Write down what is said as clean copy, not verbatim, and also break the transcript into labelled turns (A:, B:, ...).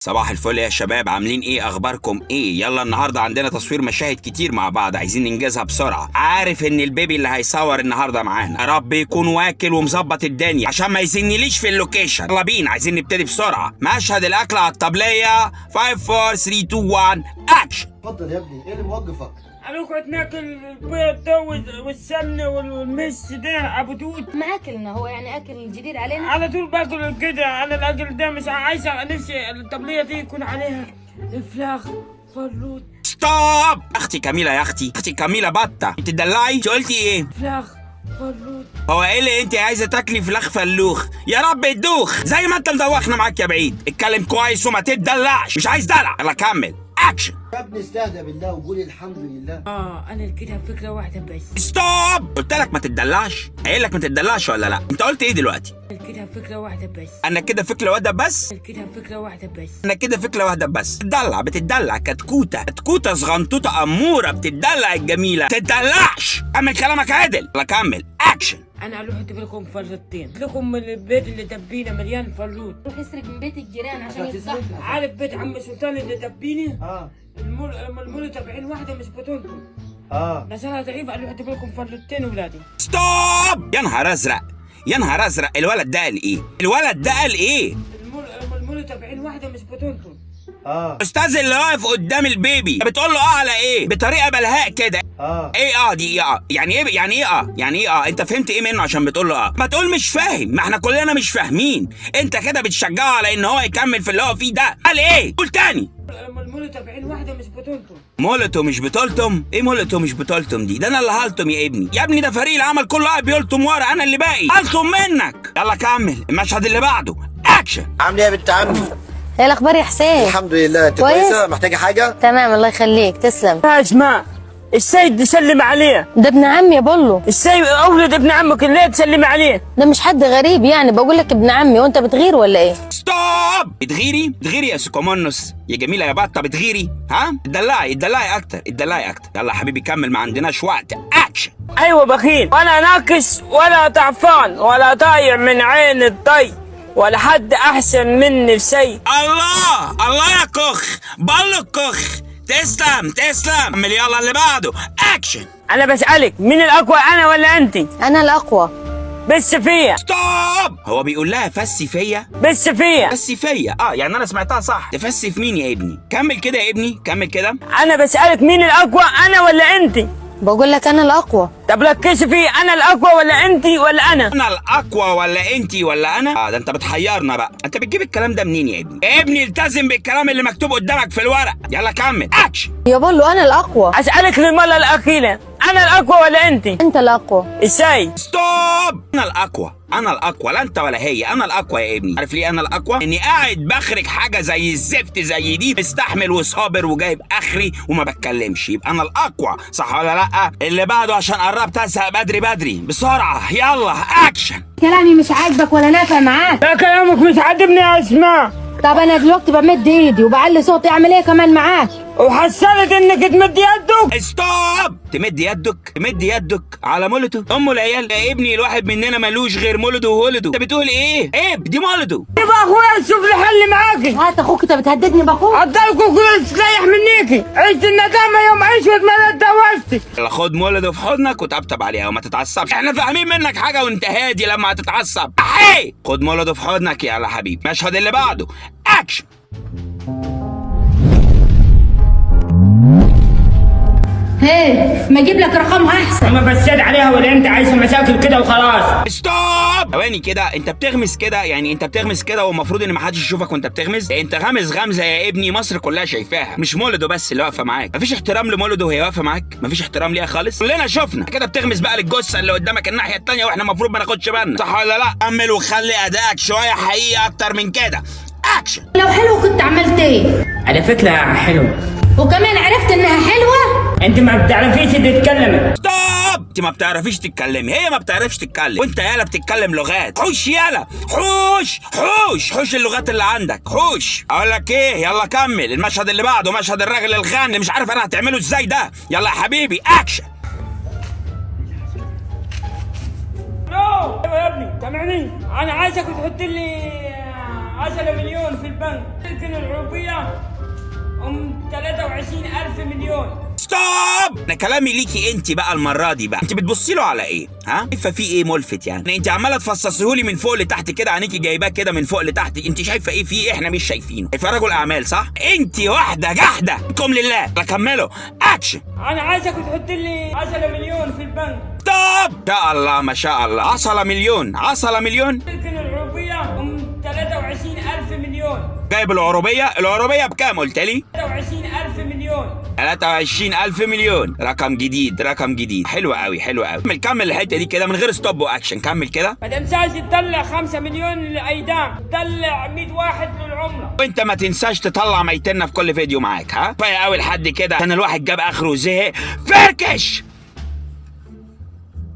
A: صباح الفل يا شباب، عاملين ايه؟ اخباركم ايه؟ يلا النهارده عندنا تصوير مشاهد كتير مع بعض، عايزين ننجزها بسرعه. عارف ان البيبي اللي هيصور النهارده معانا يا رب يكون واكل ومظبط الدنيا عشان ما يزنليش في اللوكيشن. يلا بينا، عايزين نبتدي بسرعه. مشهد الاكل على الطبليه. 5 4 3 2 1 اكشن.
B: اتفضل يا ابني، ايه اللي موقفك؟
C: هنقعد ناكل البيض ده والسمنه والمس ده ابو دود.
D: ما اكلنا هو يعني اكل جديد علينا
C: على طول باكل كده. انا الاكل ده مش عايزه، نفسي الطبليه دي يكون عليها الفراخ فروت.
A: ستوب. اختي كاميلا يا اختي كاميلا بطه، انت تدلعي؟ انت قلتي ايه؟
C: فراخ فروت.
A: هو ايه اللي انت عايزه تاكلي؟ فراخ فلوخ؟ يا رب تدوخ زي ما انت مدوخنا معاك يا بعيد. اتكلم كويس وما تدلعش، مش عايز دلع. يلا كمل اكشن.
B: يا ابني استهدى بالله وقولي الحمد لله.
C: انا كده فكره واحده بس.
A: ستوب. قلت لك ما تدلعش. قايل لك ما تدلعش ولا لا؟ انت قلت ايه دلوقتي؟
C: كده فكره واحده بس.
A: انا كده فكره واحده بس.
C: كده فكره واحده بس.
A: انا كده فكره واحده بس. بتدلع كتكوته صغنطوطه اموره، بتدلع الجميله. تدلعش. كمل كلامك عادل. يلا كمل اكشن.
C: انا اروح اجيب لكم فلوتين لكم من البيت اللي دبينا مليان فلوت.
D: روح يسرق من بيت الجيران عشان يفضحنا.
C: عارف بيت عم سلطان اللي دبيني؟
B: اه
C: المول تبعين واحده مش بطولكم.
B: بس
C: انا ضعيف، اروح اجيب لكم فلوتين ولادي.
A: ستوب. يا نهار ازرق يا نهار ازرق، الولد ده قال ايه؟ الولد ده قال ايه؟
C: المول تبعين واحده مش بطولكم.
A: استاذ اللي واقف قدام البيبي بتقول له على ايه؟ بطريقه بلهاء كده. ايه دي ايه يعني ايه يعني ايه انت فهمت ايه منه عشان بتقول له ما تقول مش فاهم، ما احنا كلنا مش فاهمين. انت كده بتشجعه على ان هو يكمل في اللي هو فيه ده. قال ايه؟ قول تاني.
C: المول تبعين واحده مش بطولكم.
A: مولتو مش بطولتم؟ ايه مولتو مش بطولتم دي؟ ده انا اللي هلطم يا ابني. يا ابني ده فريق العمل كله قاعد بيلطم ورا، انا اللي باقي هلطم منك. يلا كمل المشهد اللي بعده اكشن.
B: عامل ايه يا بنت عمي؟
D: ايه الاخبار يا حسين؟
B: الحمد لله. انت
D: كويس؟
B: كويسه؟ محتاجه حاجه؟
D: تمام الله يخليك، تسلم.
C: يا اسماء، السيد يسلم عليه.
D: ده ابن عمي يا بولو.
C: السيد اولد ابن عمك، ليه تسلم عليه؟
D: ده مش حد غريب يعني، بقول لك ابن عمي. وانت بتغير ولا ايه؟
A: ستوب. بتغيري يا سوكومونوس يا جميله يا بطه، بتغيري؟ ها؟ اتدلعي اكتر. يلا حبيبي كمل، ما عندناش وقت اكشن.
C: ايوه بخيل، ولا ناقص ولا ضعفان ولا ضايع من عين الضي، ولا حد احسن مني في شيء.
A: الله يا كخ، بالو كخ. تسلم. كمل يلا اللي بعده اكشن.
C: انا بسألك مين الاقوى، انا ولا انت؟
D: انا الاقوى.
C: بس فيا.
A: ستوب. هو بيقول لها فسي فيا.
C: بس فيا.
A: يعني انا سمعتها صح. تفسي في مين يا ابني؟ كمل كده يا ابني، كمل كده.
C: انا بسألك مين الاقوى، انا ولا انت؟
D: بقول لك انا الاقوى.
C: طب ركزي فيه، انا الاقوى ولا انت ولا انا؟
A: انا الاقوى ولا انتي ولا انا؟ ده انت بتحيرنا بقى. انت بتجيب الكلام ده منين يا ابني؟ يا ابني التزم بالكلام اللي مكتوب قدامك في الورق. يلا كمل اكشن.
D: يا بولو انا الاقوى.
C: اسألك للمرة الاخيرة، انا الاقوى ولا انت؟
D: انت الاقوى.
C: ازاي؟
A: ستوب. انا الاقوى لا انت ولا هي. انا الاقوى يا ابني. عارف ليه انا الاقوى؟ اني قاعد بخرج حاجه زي الزفت زي دي، مستحمل وصابر وجايب اخري وما بتكلمش. يبقى انا الاقوى، صح ولا لا؟ اللي بعده عشان قربت ازهق بدري بسرعه. يلا اكشن.
D: كلامي مش عاجبك ولا نافع معاك؟
C: لا كلامك مش عاجبني يا اسماء.
D: طب انا دلوقتي بمد ايدي وبعلي صوتي، اعمل ايه كمان معاك؟
C: وحصلت انك تمد يدك.
A: ستوب. تمد يدك على مولده ام العيال يا ابني. الواحد مننا ملوش غير مولده وولده. انت بتقول ايه؟ عيب، دي مولده.
C: يبقى اخويا شوف لي حل معاكي.
D: هات اخوك، انت بتهددني باخوك.
C: عطلكوا كل تريح منيكي. عشت الندامه يوم عشت ما اتجوزتي.
A: يلا خد مولده في حضنك وطبطب عليها وما تتعصبش. احنا فاهمين منك حاجه وانت هادي لما هتتعصب. خد مولده في حضنك يلا حبيبي. المشهد اللي بعده اكشن.
D: ما اجيب لك رقمها احسن.
C: اما بسيت عليها ولا انت عايشه مشاكل كده وخلاص؟
A: ستوب. ثواني كده، انت بتغمز كده يعني انت بتغمز كده والمفروض ان محدش يشوفك وانت بتغمز. انت غمز غمزه يا ابني مصر كلها شايفاها، مش مولده بس اللي واقفه معاك. مفيش احترام لمولده وهي واقفه معاك، مفيش احترام ليها خالص. كلنا شفنا كده بتغمز بقى للجثه اللي قدامك الناحيه الثانيه واحنا المفروض ما ناخدش بالنا، صح ولا لا؟ كمل وخلي ادائك شويه حقيقي اكتر من كده اكشن.
D: لو حلو كنت عملت ايه؟
C: على فكره حلوه.
D: وكمان عرفت انها حلوه؟
C: انت ما بتعرفيش تتكلمي.
A: ستوب. انت ما بتعرفيش تتكلمي، هي ما بتعرفش تتكلم، وانت يالا بتتكلم لغات. حوش يالا، حوش اللغات اللي عندك، حوش. اقول لك ايه، يلا كمل المشهد اللي بعده، مشهد الراجل الغني. مش عارف انا هتعمله ازاي ده. يلا يا حبيبي اكشن.
C: يا ابني سامعني، انا عايزك تحط لي 10 مليون في البنك. لكن العربية 23,000 مليون.
A: ستوب. انا كلامي ليكي انت بقى المره دي بقى. انت بتبصي له على ايه؟ ها؟ شايفه في ايه ملفت يعني؟ انت عماله تفصصيهولي من فوق لتحت كده، عينيكي جايباه كده من فوق لتحت. انت شايفه ايه فيه احنا مش شايفينه؟ شايفه رجل اعمال صح؟ انت واحده جحده. قم لله. كملوا اكشن.
C: أنا عايزك تحط لي 10 مليون في البنك.
A: ستوب. شاء الله ما شاء الله. 10 مليون 10 مليون.
C: لكن العربية 23,000 مليون.
A: جايب العربيه بكام قلت لي؟
C: 23,000 مليون.
A: 23,000 مليون. رقم جديد. حلو قوي. كمل الحته دي كده من غير ستوب واكشن. كمل كده.
C: ما تنساش تطلع 5 مليون للأيتام، تطلع 100 واحد للعملة.
A: وانت ما تنساش تطلع ميتنا في كل فيديو معاك. ها؟ كفايه قوي لحد كده، كان الواحد جاب اخره وزهق. فركش.